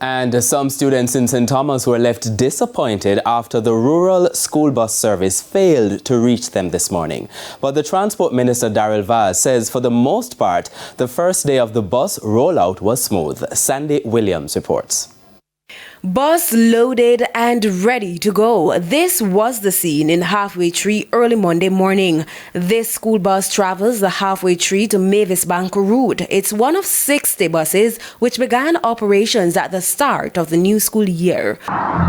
And some students in St. Thomas were left disappointed after the rural school bus service failed to reach them this morning. But the Transport Minister, Daryl Vaz, says for the most part, the first day of the bus rollout was smooth. Sandy Williams reports. Bus loaded and ready to go. This was the scene in Halfway Tree early Monday morning. This school bus travels the Halfway Tree to Mavis Bank route. It's one of 60 buses which began operations at the start of the new school year.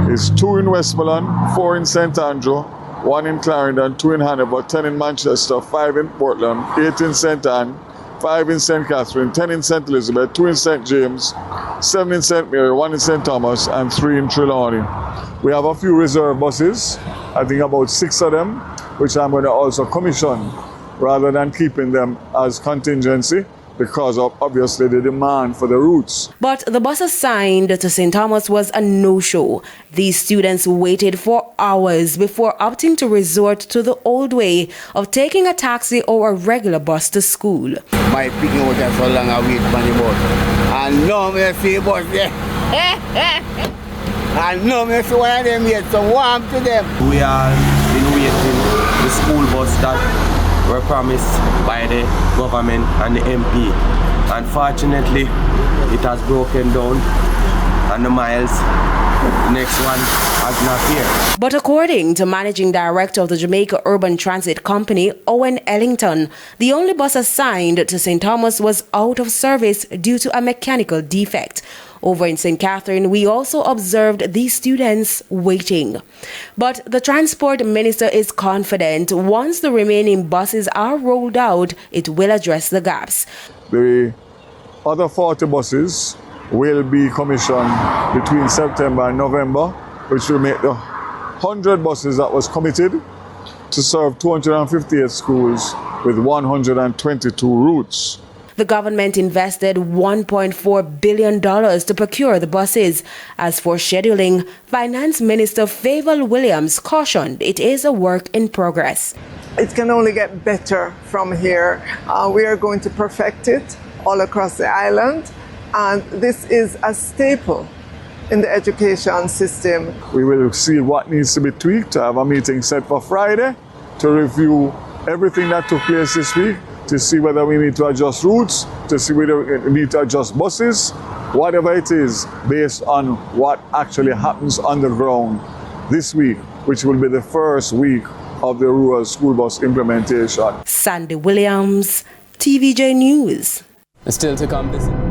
It's 2 in Westmoreland, 4 in St. Andrew, 1 in Clarendon, 2 in Hannibal, 10 in Manchester, 5 in Portland, 8 in St. Anne, 5 in St. Catherine, 10 in St. Elizabeth, 2 in St. James, 7 in St. Mary, 1 in St. Thomas, and 3 in Trelawney. We have a few reserve buses, I think about 6 of them, which I'm going to also commission rather than keeping them as contingency because of obviously the demand for the routes. But the bus assigned to St. Thomas was a no-show. These students waited for hours before opting to resort to the old way of taking a taxi or a regular bus to school. My picking out there so long I wait for the bus. And now I see the bus there. And now I see one of them yet, so warm to them. We have been waiting the school bus that were promised by the government and the MP. Unfortunately, it has broken down and the miles, the next one has not here. But according to Managing Director of the Jamaica Urban Transit Company, Owen Ellington, the only bus assigned to St. Thomas was out of service due to a mechanical defect. Over in St. Catherine, we also observed these students waiting. But the Transport Minister is confident once the remaining buses are rolled out, it will address the gaps. The other 40 buses will be commissioned between September and November, which will make the 100 buses that was committed to serve 258 schools with 122 routes. The government invested $1.4 billion to procure the buses. As for scheduling, Finance Minister Favour Williams cautioned it is a work in progress. It can only get better from here. We are going to perfect it all across the island, and this is a staple in the education system. We will see what needs to be tweaked, to have a meeting set for Friday to review everything that took place this week, to see whether we need to adjust routes, to see whether we need to adjust buses, whatever it is, based on what actually happens on the ground this week, which will be the first week of the rural school bus implementation. Sandy Williams, TVJ News. Still to come this.